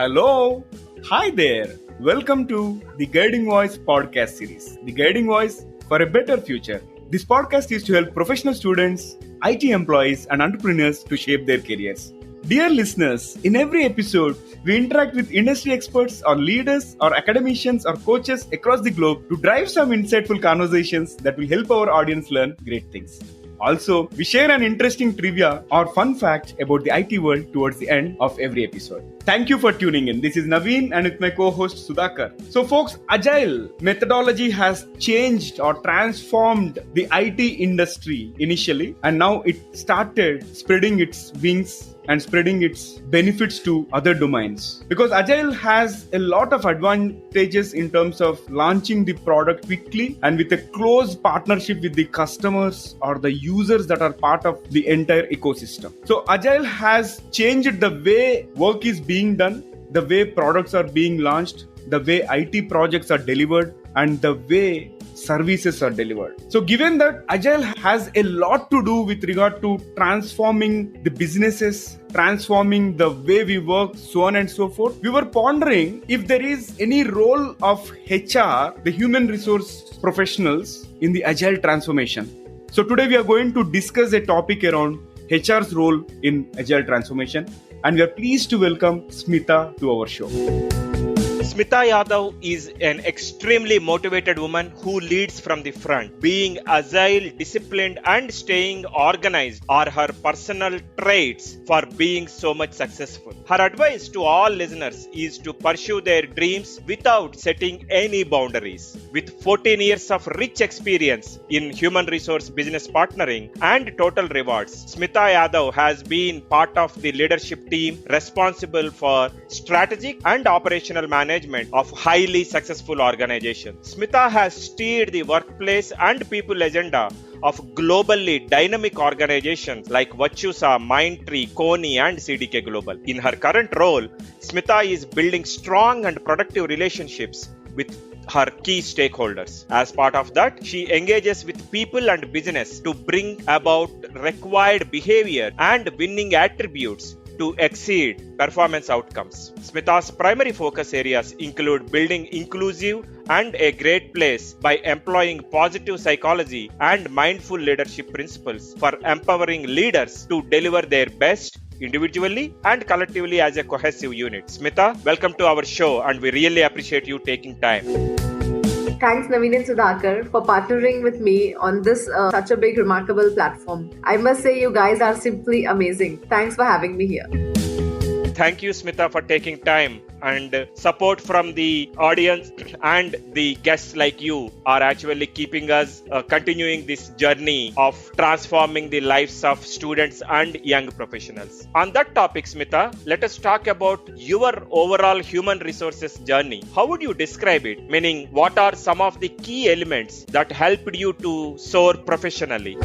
Hello. Hi there. Welcome to the Guiding Voice podcast series. The Guiding Voice for a better future. This podcast is to help professional students, IT employees, and entrepreneurs to shape their careers. Dear listeners, in every episode, we interact with industry experts or leaders or academicians or coaches across the globe to drive some insightful conversations that will help our audience learn great things. Also, we share an interesting trivia or fun fact about the IT world towards the end of every episode. Thank you for tuning in. This is Naveen and with my co-host Sudhakar. So folks, Agile methodology has changed or transformed the IT industry initially, and now it started spreading its wings and spreading its benefits to other domains. Because Agile has a lot of advantages in terms of launching the product quickly and with a close partnership with the customers or the users that are part of the entire ecosystem. So Agile has changed the way work is being done, the way products are being launched, the way IT projects are delivered, and the way services are delivered. So given that Agile has a lot to do with regard to transforming the businesses, transforming the way we work, so on and so forth, we were pondering if there is any role of HR, the human resource professionals, in the Agile transformation. So today we are going to discuss a topic around HR's role in Agile transformation, and we are pleased to welcome Smitha to our show. Smitha Yadav is an extremely motivated woman who leads from the front. Being agile, disciplined, and staying organized are her personal traits for being so much successful. Her advice to all listeners is to pursue their dreams without setting any boundaries. With 14 years of rich experience in human resource business partnering and total rewards, Smitha Yadav has been part of the leadership team responsible for strategic and operational management of highly successful organizations. Smitha has steered the workplace and people agenda of globally dynamic organizations like Virtusa, Mindtree, Kony, and CDK Global. In her current role, Smitha is building strong and productive relationships with her key stakeholders. As part of that, she engages with people and business to bring about required behavior and winning attributes to exceed performance outcomes. Smitha's primary focus areas include building inclusive and a great place by employing positive psychology and mindful leadership principles for empowering leaders to deliver their best individually and collectively as a cohesive unit. Smitha, welcome to our show, and we really appreciate you taking time. Thanks Naveen and Sudhakar for partnering with me on this such a big, remarkable platform. I must say you guys are simply amazing. Thanks for having me here. Thank you, Smitha, for taking time, and support from the audience and the guests like you are actually keeping us continuing this journey of transforming the lives of students and young professionals. On that topic, Smitha, let us talk about your overall human resources journey. How would you describe it? Meaning, what are some of the key elements that helped you to soar professionally?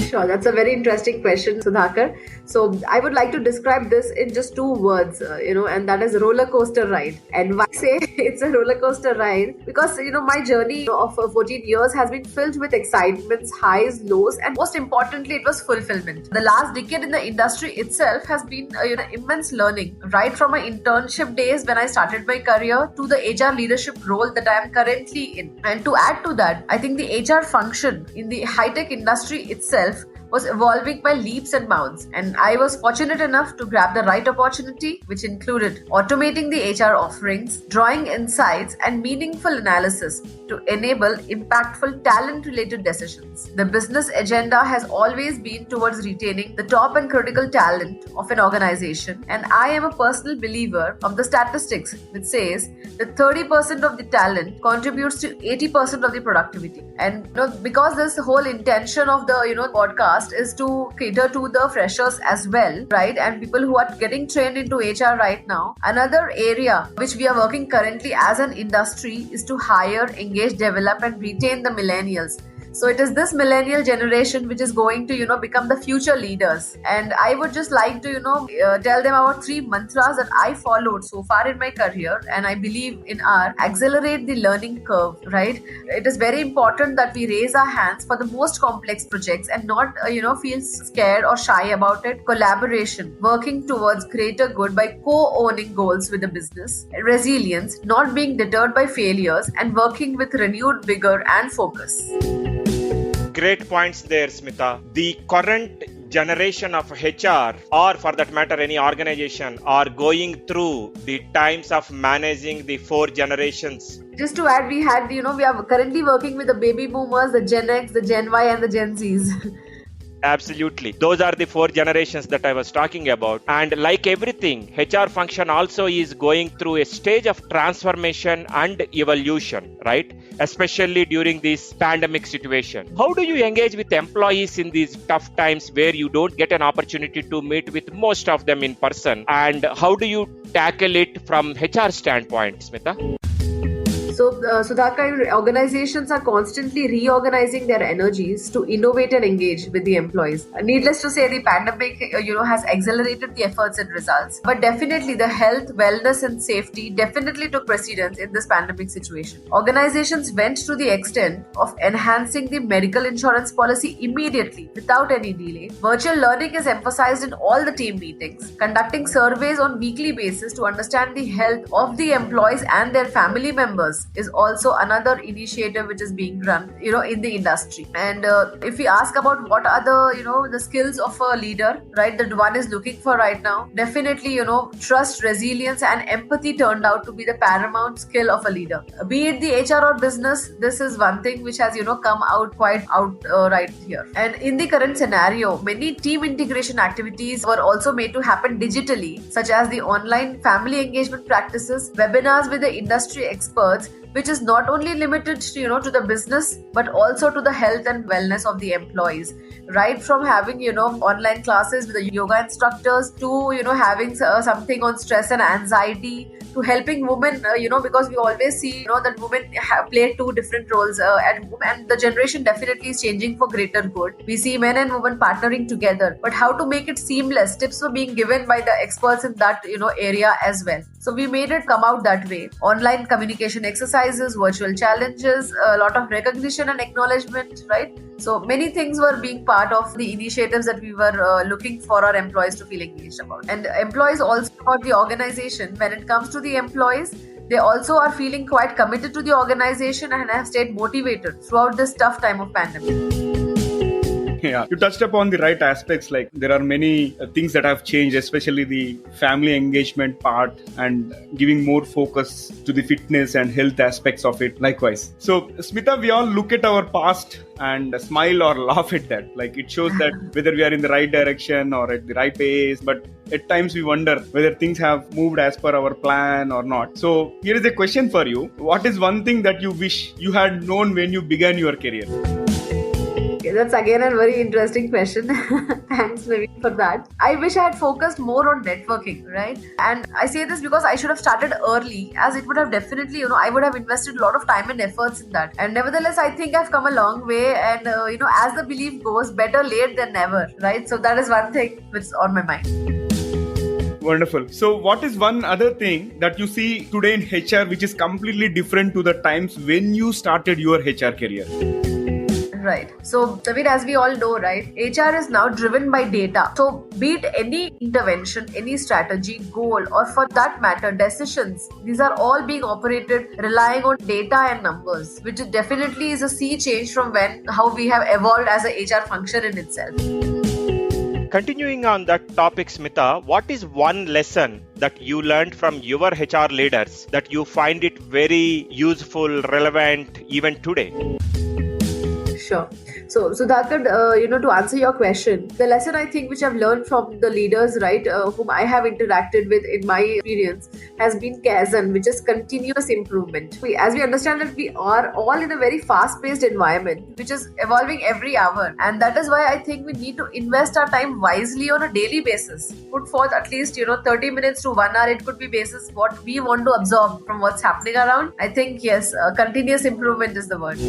Sure, that's a very interesting question, Sudhakar. So I would like to describe this in just two words, and that is roller coaster ride. And why I say it's a roller coaster ride? Because, my journey of 14 years has been filled with excitements, highs, lows, and most importantly, it was fulfillment. The last decade in the industry itself has been, immense learning, right from my internship days when I started my career to the HR leadership role that I am currently in. And to add to that, I think the HR function in the high-tech industry itself was evolving by leaps and bounds, and I was fortunate enough to grab the right opportunity, which included automating the HR offerings, drawing insights and meaningful analysis to enable impactful talent-related decisions. The business agenda has always been towards retaining the top and critical talent of an organization, and I am a personal believer of the statistics which says that 30% of the talent contributes to 80% of the productivity. And because this whole intention of the podcast is to cater to the freshers as well, right? And people who are getting trained into HR right now. Another area which we are working currently as an industry is to hire, engage, develop, and retain the millennials. So it is this millennial generation which is going to, become the future leaders. And I would just like to, tell them about 3 mantras that I followed so far in my career, and I believe in are: accelerate the learning curve, right? It is very important that we raise our hands for the most complex projects and not, feel scared or shy about it. Collaboration, working towards greater good by co-owning goals with the business. Resilience, not being deterred by failures and working with renewed vigor and focus. Great points there, Smitha. The current generation of HR, or for that matter any organization, are going through the times of managing the 4 generations. Just to add, we are currently working with the baby boomers, the Gen X, the Gen Y and the Gen Zs. Absolutely. Those are the 4 generations that I was talking about. And like everything, HR function also is going through a stage of transformation and evolution, right? Especially during this pandemic situation. How do you engage with employees in these tough times where you don't get an opportunity to meet with most of them in person? And how do you tackle it from HR standpoint, Smitha? So, Sudhakar, organizations are constantly reorganizing their energies to innovate and engage with the employees. Needless to say, the pandemic, has accelerated the efforts and results. But definitely, the health, wellness, and safety definitely took precedence in this pandemic situation. Organizations went to the extent of enhancing the medical insurance policy immediately, without any delay. Virtual learning is emphasized in all the team meetings. Conducting surveys on weekly basis to understand the health of the employees and their family members is also another initiative which is being run, in the industry. And if we ask about what are the skills of a leader, right, that one is looking for right now, definitely, trust, resilience, and empathy turned out to be the paramount skill of a leader. Be it the HR or business, this is one thing which has, come out quite out right here. And in the current scenario, many team integration activities were also made to happen digitally, such as the online family engagement practices, webinars with the industry experts, which is not only limited to the business but also to the health and wellness of the employees, right from having online classes with the yoga instructors to having something on stress and anxiety, to helping women, because we always see that women play 2 different roles at home, and the generation definitely is changing for greater good. We see men and women partnering together, but how to make it seamless, tips were being given by the experts in that area as well. So we made it come out that way. Online communication exercises, virtual challenges, a lot of recognition and acknowledgement, right? So many things were being part of the initiatives that we were looking for our employees to feel engaged about. And employees also about the organization. When it comes to the employees, they also are feeling quite committed to the organization and have stayed motivated throughout this tough time of pandemic. Yeah, you touched upon the right aspects. Like there are many things that have changed, especially the family engagement part and giving more focus to the fitness and health aspects of it. Likewise. So, Smitha, we all look at our past and smile or laugh at that. Like it shows that whether we are in the right direction or at the right pace, but at times we wonder whether things have moved as per our plan or not. So here is a question for you. What is one thing that you wish you had known when you began your career? That's again a very interesting question. Thanks, Naveen, for that. I wish I had focused more on networking, right? And I say this because I should have started early, as it would have definitely, I would have invested a lot of time and efforts in that. And nevertheless, I think I've come a long way. And, as the belief goes, better late than never, right? So that is one thing which is on my mind. Wonderful. So what is one other thing that you see today in HR which is completely different to the times when you started your HR career? Right. So, Naveen, as we all know, right, HR is now driven by data. So, be it any intervention, any strategy, goal, or for that matter, decisions, these are all being operated relying on data and numbers, which definitely is a sea change from how we have evolved as a HR function in itself. Continuing on that topic, Smitha, what is one lesson that you learned from your HR leaders that you find it very useful, relevant even today? Sure. So, Sudhakar, to answer your question, the lesson I think which I've learned from the leaders, right, whom I have interacted with in my experience has been Kaizen, which is continuous improvement. As we understand that we are all in a very fast-paced environment, which is evolving every hour. And that is why I think we need to invest our time wisely on a daily basis. Put forth at least, 30 minutes to 1 hour, it could be basis what we want to absorb from what's happening around. I think, yes, continuous improvement is the word.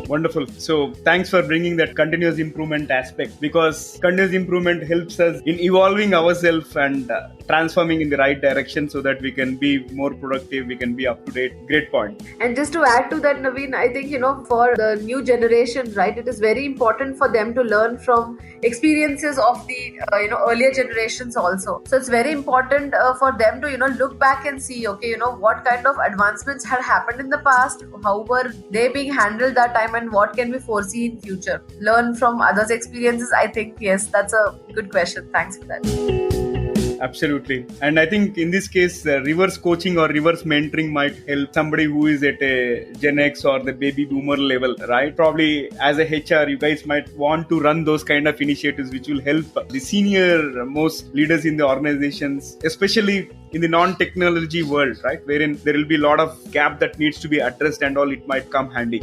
Wonderful. So thanks for bringing that continuous improvement aspect, because continuous improvement helps us in evolving ourselves and transforming in the right direction so that we can be more productive, we can be up to date. Great point. And just to add to that, Naveen, I think, for the new generation, right, it is very important for them to learn from experiences of the, earlier generations also. So it's very important for them to, look back and see, okay, what kind of advancements had happened in the past, how were they being handled that time, and what can we foresee in future. Learn from others' experiences. I think, yes, that's a good question. Thanks for that. Absolutely. And I think in this case, reverse coaching or reverse mentoring might help somebody who is at a Gen X or the baby boomer level, right? Probably as a HR, you guys might want to run those kind of initiatives which will help the senior most leaders in the organizations, especially in the non-technology world, right? Wherein there will be a lot of gap that needs to be addressed and all, it might come handy.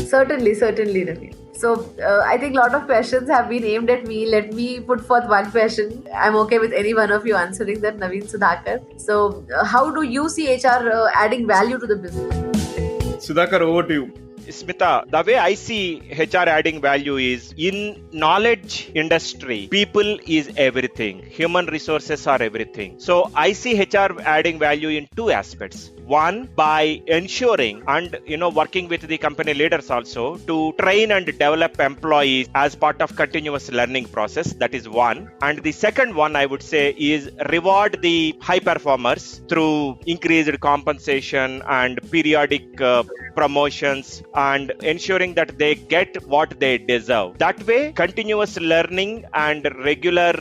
Certainly, Naveen. So I think a lot of questions have been aimed at me. Let me put forth one question. I'm okay with any one of you answering that, Naveen, Sudhakar. So how do you see HR adding value to the business? Sudhakar, over to you. Smitha, the way I see HR adding value is in knowledge industry, people is everything. Human resources are everything. So I see HR adding value in two aspects. One, by ensuring and working with the company leaders also to train and develop employees as part of continuous learning process. That is one. And the second one I would say is reward the high performers through increased compensation and periodic promotions and ensuring that they get what they deserve. That way, continuous learning and regular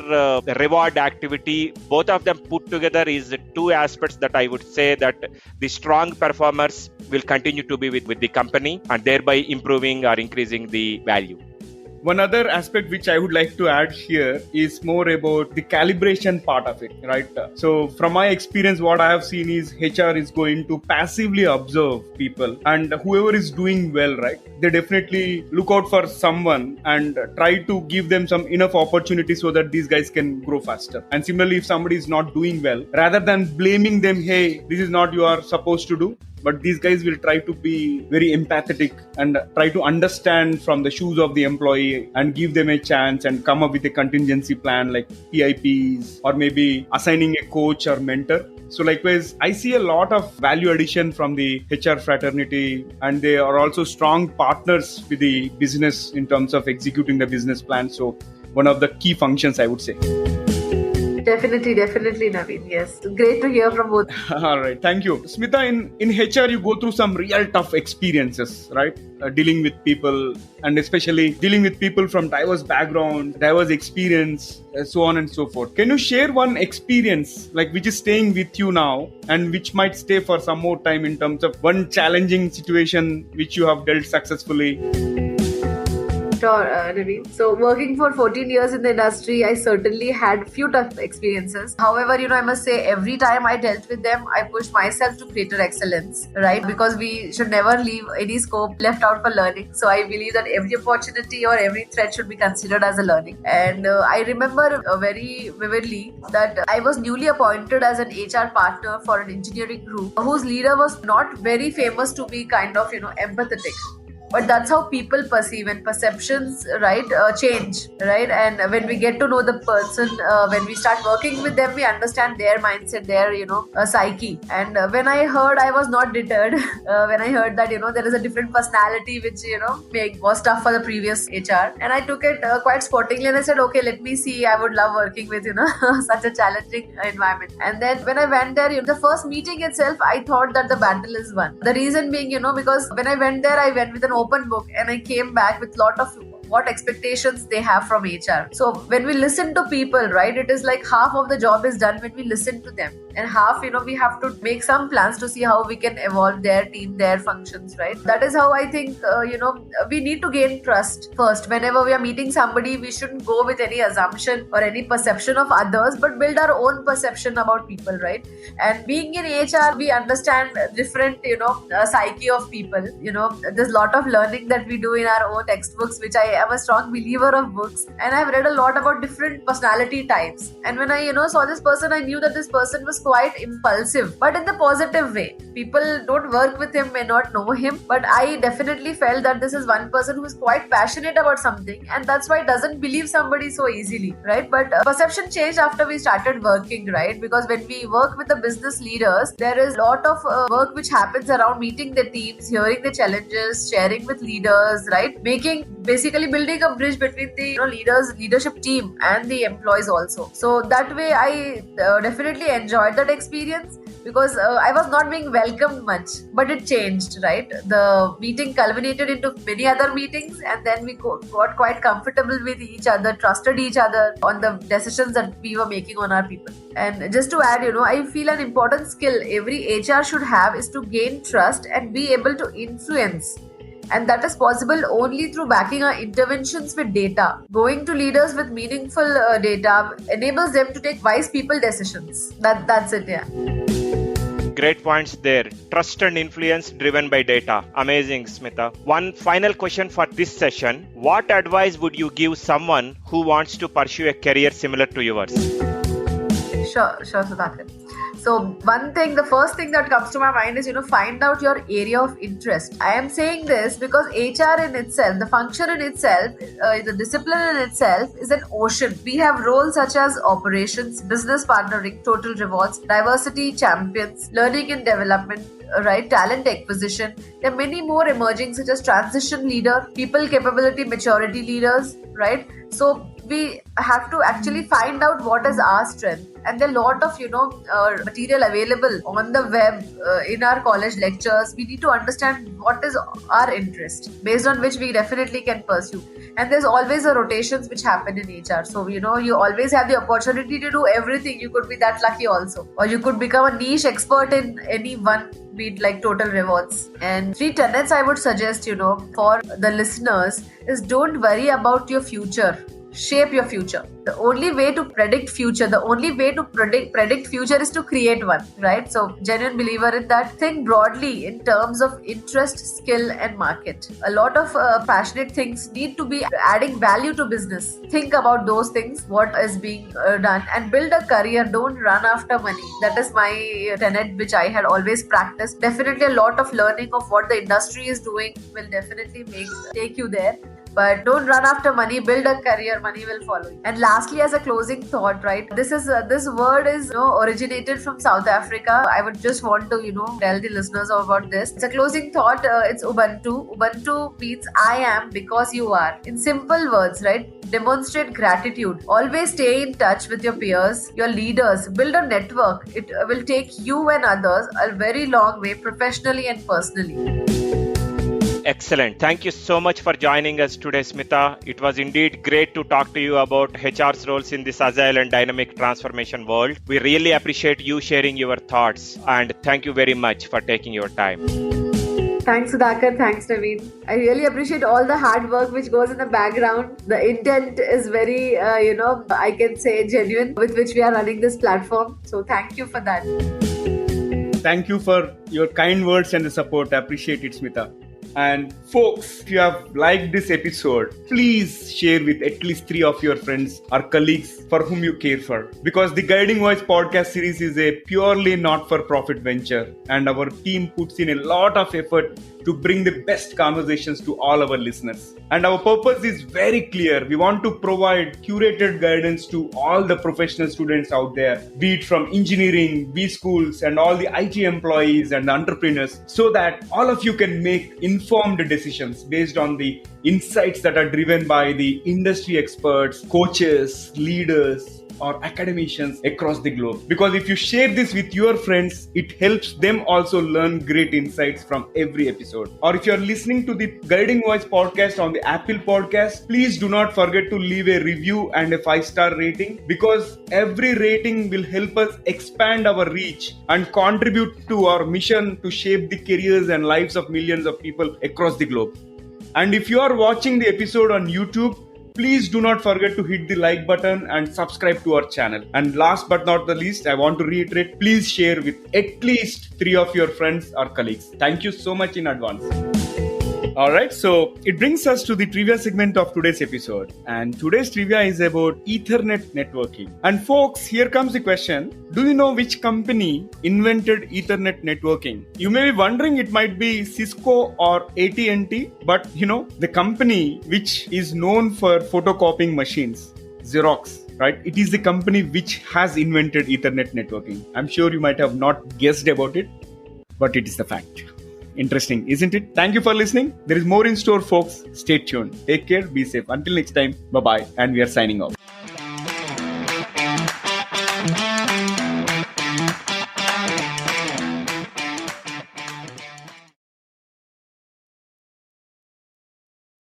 reward activity, both of them put together is two aspects that I would say that the strong performers will continue to be with the company and thereby improving or increasing the value. One other aspect which I would like to add here is more about the calibration part of it, right? So from my experience, what I have seen is HR is going to passively observe people, and whoever is doing well, right? They definitely look out for someone and try to give them some enough opportunity so that these guys can grow faster. And similarly, if somebody is not doing well, rather than blaming them, hey, this is not you are supposed to do, but these guys will try to be very empathetic and try to understand from the shoes of the employee and give them a chance and come up with a contingency plan like PIPs or maybe assigning a coach or mentor. So likewise, I see a lot of value addition from the HR fraternity, and they are also strong partners with the business in terms of executing the business plan. So one of the key functions, I would say. Definitely, Naveen. Yes. Great to hear from both. All right. Thank you. Smitha, in HR, you go through some real tough experiences, right? Dealing with people, and especially dealing with people from diverse background, diverse experience, so on and so forth. Can you share one experience like which is staying with you now and which might stay for some more time in terms of one challenging situation which you have dealt successfully? Sure, Naveen. So working for 14 years in the industry, I certainly had few tough experiences. However, I must say every time I dealt with them, I pushed myself to greater excellence, right? Because we should never leave any scope left out for learning. So I believe that every opportunity or every threat should be considered as a learning. And I remember very vividly that I was newly appointed as an HR partner for an engineering group whose leader was not very famous to be kind of, empathetic. But that's how people perceive, and perceptions, right, change, right? And when we get to know the person, when we start working with them, we understand their mindset, their, psyche. And when I heard, I was not deterred. When I heard that, there is a different personality, which, was tough for the previous HR. And I took it quite sportingly and I said, okay, let me see. I would love working with, such a challenging environment. And then when I went there, the first meeting itself, I thought that the battle is won. The reason being, because when I went there, I went with an open book and I came back with lot of what expectations they have from HR. So when we listen to people, right, it is like half of the job is done when we listen to them, and half, we have to make some plans to see how we can evolve their team, their functions, right? That is how I think, we need to gain trust first. Whenever we are meeting somebody, we shouldn't go with any assumption or any perception of others, but build our own perception about people, right? And being in HR, we understand different, psyche of people. There's a lot of learning that we do in our own textbooks, which I am a strong believer of books, and I've read a lot about different personality types. And when I, saw this person, I knew that this person was quite impulsive, but in the positive way. People don't work with him, may not know him, but I definitely felt that this is one person who is quite passionate about something, and that's why doesn't believe somebody so easily, right? But perception changed after we started working, right? Because when we work with the business leaders, there is a lot of work which happens around meeting the teams, hearing the challenges, sharing with leaders, right? Basically building a bridge between the leadership team and the employees also. So that way I definitely enjoyed that experience, because I was not being welcomed much, but it changed, right? The meeting culminated into many other meetings, and then we got quite comfortable with each other, trusted each other on the decisions that we were making on our people. And just to add, I feel an important skill every HR should have is to gain trust and be able to influence. And that is possible only through backing our interventions with data. Going to leaders with meaningful data enables them to take wise people decisions. That's it, yeah. Great points there. Trust and influence driven by data. Amazing, Smitha. One final question for this session. What advice would you give someone who wants to pursue a career similar to yours? Sure, Sudhakar. So the first thing that comes to my mind is, find out your area of interest. I am saying this because HR in itself, the function in itself, the discipline in itself is an ocean. We have roles such as operations, business partnering, total rewards, diversity champions, learning and development, right? Talent acquisition. There are many more emerging, such as transition leader, people capability maturity leaders, right? So we have to actually find out what is our strength. And there are a lot of, material available on the web, in our college lectures. We need to understand what is our interest, based on which we definitely can pursue. And there's always a rotations which happen in HR. So, you always have the opportunity to do everything. You could be that lucky also. Or you could become a niche expert in any one, be it like total rewards. And 3 tenets I would suggest, for the listeners is don't worry about your future. Shape your future. The only way to predict future is to create one, right? So genuine believer in that. Think broadly in terms of interest, skill and market. A lot of passionate things need to be adding value to business. Think about those things, what is being done, and build a career. Don't run after money. That is my tenet which I had always practiced. Definitely a lot of learning of what the industry is doing will definitely take you there. But don't run after money, build a career, money will follow you. And lastly, as a closing thought, right, this word is originated from South Africa. I would just want to tell the listeners about this. It's a closing thought. It's Ubuntu. Ubuntu means I am because you are. In simple words, right, demonstrate gratitude. Always stay in touch with your peers, your leaders. Build a network. It will take you and others a very long way, professionally and personally. Excellent. Thank you so much for joining us today, Smitha. It was indeed great to talk to you about HR's roles in this agile and dynamic transformation world. We really appreciate you sharing your thoughts, and thank you very much for taking your time. Thanks, Sudhakar. Thanks, Naveen. I really appreciate all the hard work which goes in the background. The intent is very, I can say genuine, with which we are running this platform. So thank you for that. Thank you for your kind words and the support. I appreciate it, Smitha. And folks, if you have liked this episode, please share with at least 3 of your friends or colleagues for whom you care for. Because the Guiding Voice podcast series is a purely not-for-profit venture, and our team puts in a lot of effort to bring the best conversations to all our listeners. And our purpose is very clear. We want to provide curated guidance to all the professional students out there, be it from engineering, B schools, and all the IT employees and entrepreneurs, so that all of you can make informed decisions based on the insights that are driven by the industry experts, coaches, leaders, or academicians across the globe. Because if you share this with your friends, it helps them also learn great insights from every episode. Or if you're listening to the Guiding Voice podcast on the Apple podcast, please do not forget to leave a review and a 5-star rating, because every rating will help us expand our reach and contribute to our mission to shape the careers and lives of millions of people across the globe. And if you are watching the episode on YouTube, please do not forget to hit the like button and subscribe to our channel. And last but not the least, I want to reiterate, please share with at least 3 of your friends or colleagues. Thank you so much in advance. All right, so it brings us to the trivia segment of today's episode. And today's trivia is about Ethernet networking. And folks, here comes the question. Do you know which company invented Ethernet networking? You may be wondering it might be Cisco or AT&T, but the company which is known for photocopying machines, Xerox, right? It is the company which has invented Ethernet networking. I'm sure you might have not guessed about it, but it is the fact. Interesting, isn't it? Thank you for listening. There is more in store, folks. Stay tuned. Take care. Be safe. Until next time. Bye-bye. And we are signing off.